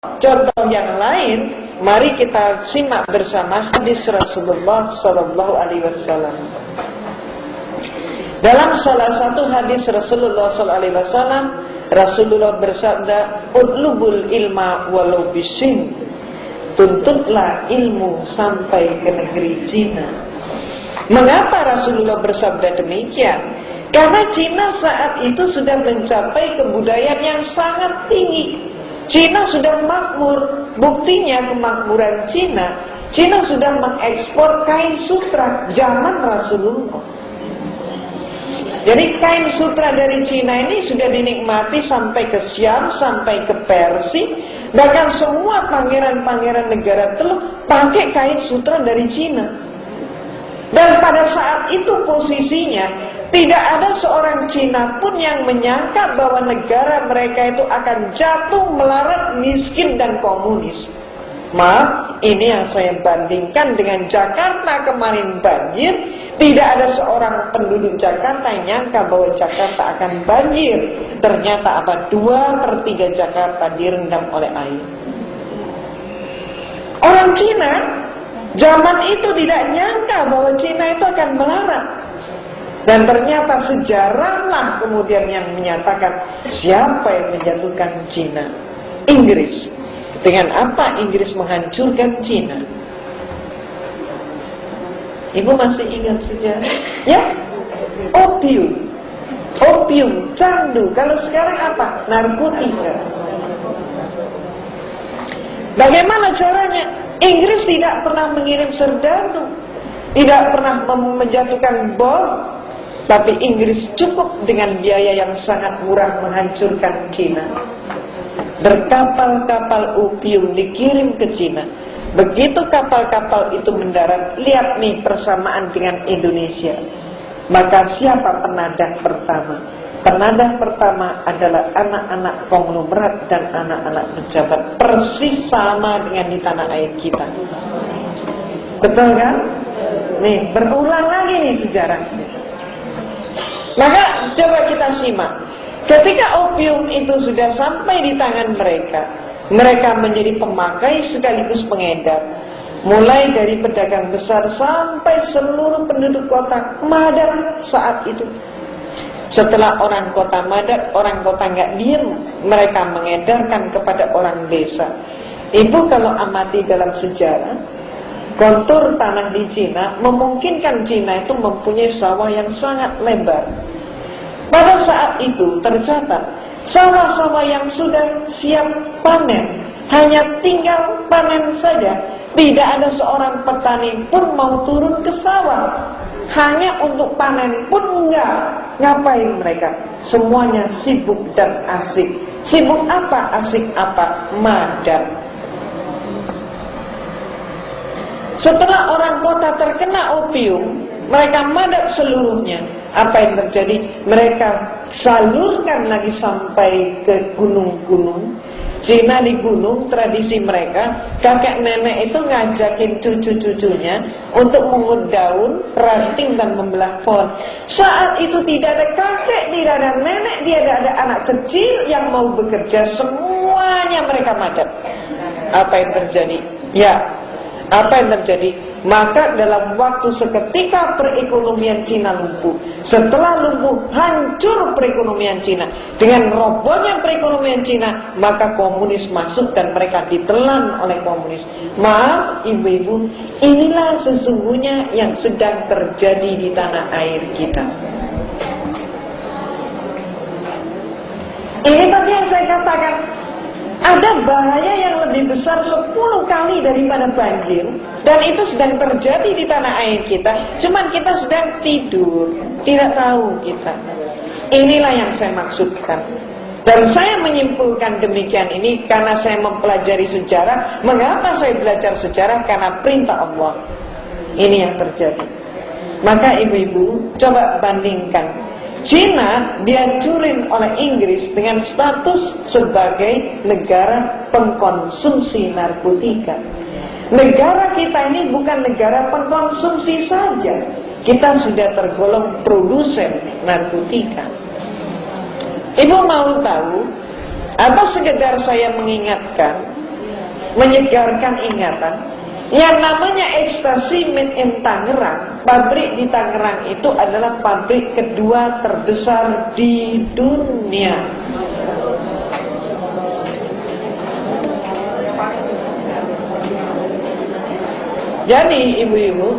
contoh yang lain, mari kita simak bersama hadis Rasulullah Sallallahu Alaihi Wasallam. Dalam salah satu hadis Rasulullah Sallallahu Alaihi Wasallam, Rasulullah bersabda, "Utlubul ilma walau bisin." Tuntutlah ilmu sampai ke negeri Cina. Mengapa Rasulullah bersabda demikian? Karena Cina saat itu sudah mencapai kebudayaan yang sangat tinggi. Cina sudah makmur. Buktinya kemakmuran Cina, Cina sudah mengekspor kain sutra zaman Rasulullah. Jadi kain sutra dari Cina ini sudah dinikmati sampai ke Syam, sampai ke Persia. Bahkan semua pangeran-pangeran negara Teluk pakai kain sutra dari Cina. Dan pada saat itu posisinya tidak ada seorang Cina pun yang menyangka bahwa negara mereka itu akan jatuh melarat, miskin dan komunis. Maaf, ini yang saya bandingkan dengan Jakarta kemarin banjir. Tidak ada seorang penduduk Jakarta yang nyangka bahwa Jakarta akan banjir. Ternyata apa? 2/3 Jakarta direndam oleh air. Orang Cina zaman itu tidak nyangka bahwa Cina itu akan melarat. Dan ternyata sejarahlah kemudian yang menyatakan siapa yang menjatuhkan Cina? Inggris. Dengan apa Inggris menghancurkan Cina? Ibu masih ingat sejarah? Ya? Opium. Opium, candu. Kalau sekarang apa? Narkotika. Bagaimana caranya? Inggris tidak pernah mengirim serdadu, tidak pernah menjatuhkan bom, tapi Inggris cukup dengan biaya yang sangat murah menghancurkan Cina. Berkapal-kapal opium dikirim ke Cina. Begitu kapal-kapal itu mendarat, lihat nih persamaan dengan Indonesia. Maka siapa penadah pertama? Penadah pertama adalah anak-anak konglomerat dan anak-anak pejabat. Persis sama dengan di tanah air kita. Betul kan? Nih, berulang lagi nih sejarahnya. Maka coba kita simak. Ketika opium itu sudah sampai di tangan mereka, mereka menjadi pemakai sekaligus pengedar. Mulai dari pedagang besar sampai seluruh penduduk kota Madad saat itu. Setelah orang kota Madad, orang kota nggak diam, mereka mengedarkan kepada orang desa. Ibu kalau amati dalam sejarah, kontur tanah di Cina memungkinkan Cina itu mempunyai sawah yang sangat lebar. Pada saat itu tercatat sawah-sawah yang sudah siap panen, hanya tinggal panen saja. Tidak ada seorang petani pun mau turun ke sawah. Hanya untuk panen pun enggak. Ngapain mereka? Semuanya sibuk dan asik. Sibuk apa? Asik apa? Madad. Setelah orang kota terkena opium, mereka madad seluruhnya. Apa yang terjadi? Mereka salurkan lagi sampai ke gunung-gunung. Cina di gunung, tradisi mereka, kakek nenek itu ngajakin cucu-cucunya untuk mengut daun, ranting dan membelah pohon. Saat itu tidak ada kakek, tidak ada nenek, tidak ada anak kecil yang mau bekerja. Semuanya mereka madad. Apa yang terjadi? Ya, apa yang terjadi? Maka dalam waktu seketika perekonomian Cina lumpuh. Setelah lumpuh, hancur perekonomian Cina. Dengan robohnya perekonomian Cina, maka komunis masuk dan mereka ditelan oleh komunis. Maaf ibu-ibu, inilah sesungguhnya yang sedang terjadi di tanah air kita. Ini tadi yang saya katakan, ada bahaya yang lebih besar 10 kali daripada banjir. Dan itu sedang terjadi di tanah air kita. Cuman kita sedang tidur, tidak tahu kita. Inilah yang saya maksudkan. Dan saya menyimpulkan demikian ini karena saya mempelajari sejarah. Mengapa saya belajar sejarah? Karena perintah Allah. Ini yang terjadi. Maka ibu-ibu, coba bandingkan. Cina dihancurin oleh Inggris dengan status sebagai negara pengkonsumsi narkotika. Negara kita ini bukan negara pengkonsumsi saja. Kita sudah tergolong produsen narkotika. Ibu mau tahu atau sekedar saya mengingatkan menyegarkan ingatan. Yang namanya ekstasi made in Tangerang, pabrik di Tangerang itu adalah pabrik kedua terbesar di dunia. Jadi ibu-ibu,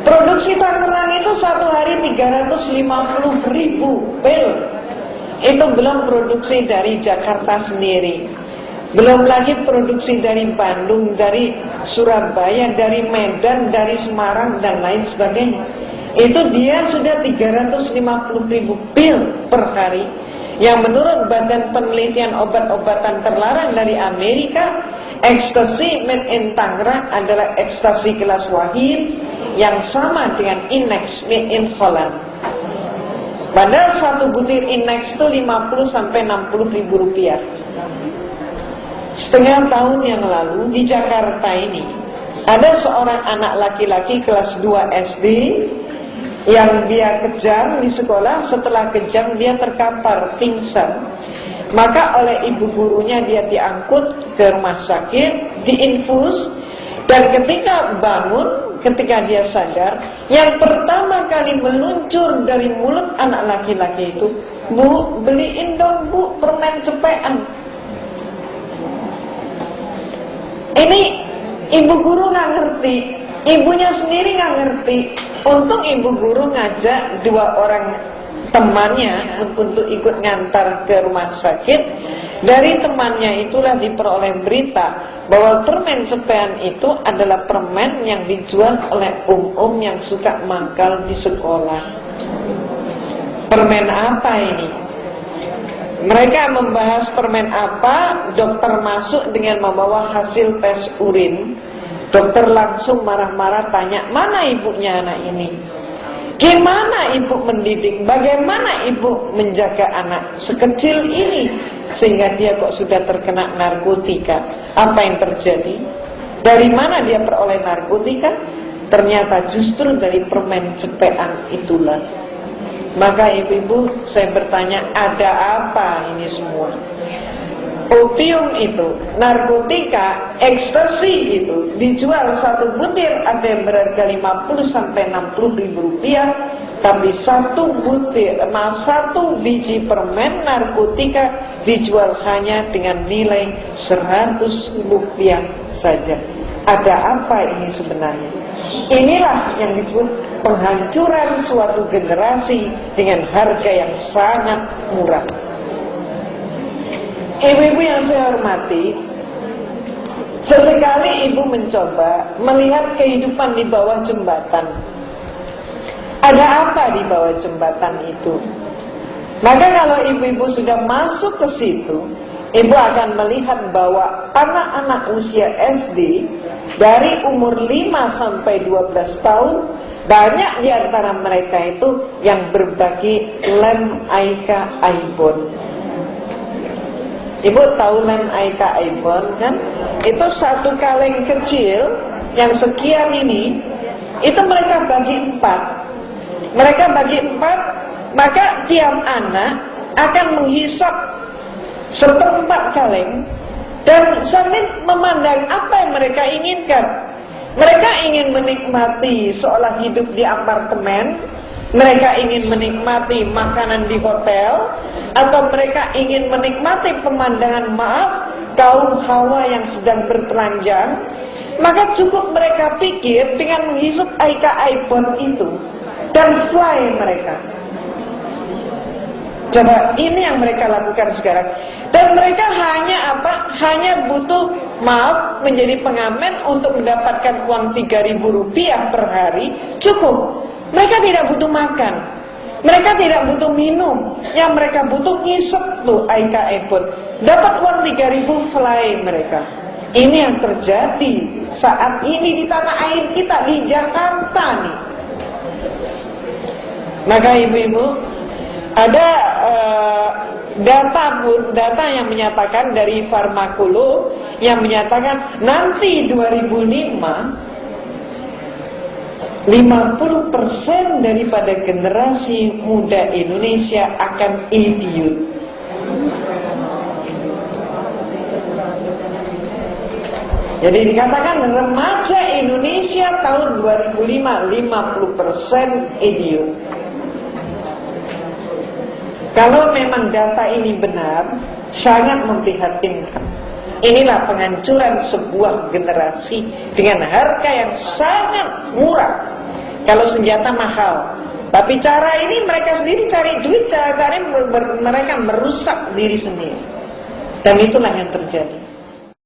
produksi Tangerang itu satu hari 350.000 pil. Itu belum produksi dari Jakarta sendiri, belum lagi produksi dari Bandung, dari Surabaya, dari Medan, dari Semarang dan lain sebagainya. Itu dia sudah 350.000 pil per hari. Yang menurut Badan Penelitian Obat-obatan Terlarang dari Amerika, ekstasi made in Tangerang adalah ekstasi kelas wahid yang sama dengan Inex made in Holland. Padahal satu butir Inex itu 50-60 ribu rupiah. Setengah tahun yang lalu di Jakarta ini ada seorang anak laki-laki kelas 2 SD yang dia kejang di sekolah. Setelah kejang dia terkapar pingsan. Maka oleh ibu gurunya dia diangkut ke rumah sakit, diinfus. Dan ketika bangun, ketika dia sadar, yang pertama kali meluncur dari mulut anak laki-laki itu, "Bu, beliin dong Bu permen cepean." Ini ibu guru gak ngerti, ibunya sendiri gak ngerti. Untung ibu guru ngajak dua orang temannya untuk ikut ngantar ke rumah sakit. Dari temannya itulah diperoleh berita bahwa permen cepean itu adalah permen yang dijual oleh yang suka mangkal di sekolah. Permen apa ini? Mereka membahas permen apa, dokter masuk dengan membawa hasil tes urin. Dokter langsung marah-marah tanya, "Mana ibunya anak ini? Gimana ibu mendidik? Bagaimana ibu menjaga anak sekecil ini sehingga dia kok sudah terkena narkotika? Apa yang terjadi? Dari mana dia peroleh narkotika?" Ternyata justru dari permen cepean itulah. Maka ibu-ibu, saya bertanya, ada apa ini semua? Opium itu, narkotika, ekstasi itu dijual satu butir ada yang berharga 50-60 ribu rupiah. Tapi satu biji permen narkotika dijual hanya dengan nilai 100 rupiah saja. Ada apa ini sebenarnya? Inilah yang disebut penghancuran suatu generasi dengan harga yang sangat murah. Ibu-ibu yang saya hormati, sesekali ibu mencoba melihat kehidupan di bawah jembatan. Ada apa di bawah jembatan itu? Maka kalau ibu-ibu sudah masuk ke situ, ibu akan melihat bahwa anak-anak usia SD dari umur 5 sampai 12 tahun, banyak di antara mereka itu yang berbagi lem Aika Aibon. Ibu tahu lem Aika Aibon kan? Itu satu kaleng kecil yang sekian ini, itu mereka bagi 4. Mereka bagi 4, maka tiap anak akan menghisap 1/4 kaleng dan sambil memandang apa yang mereka inginkan. Mereka ingin menikmati seolah hidup di apartemen, mereka ingin menikmati makanan di hotel, atau mereka ingin menikmati pemandangan kaum hawa yang sedang bertelanjang. Maka cukup mereka pikir dengan menghisap Aika Aibon itu dan fly mereka. Coba, ini yang mereka lakukan sekarang. Dan mereka hanya apa? Hanya butuh menjadi pengamen untuk mendapatkan uang 3.000 rupiah per hari. Cukup. Mereka tidak butuh makan, mereka tidak butuh minum. Yang mereka butuh ngisep tuh Aika Aibon. Dapat uang 3.000, fly mereka. Ini yang terjadi saat ini di tanah air kita, di Jakarta nih. Maka ibu-ibu, ada data yang menyatakan dari Farmakolo yang menyatakan nanti 2005 50% daripada generasi muda Indonesia akan idiot. Jadi dikatakan remaja Indonesia tahun 2005 50% idiot. Kalau memang data ini benar, sangat memprihatinkan. Inilah penghancuran sebuah generasi dengan harga yang sangat murah. Kalau senjata mahal, tapi cara ini mereka sendiri cari duit, cara mereka merusak diri sendiri. Dan itulah yang terjadi.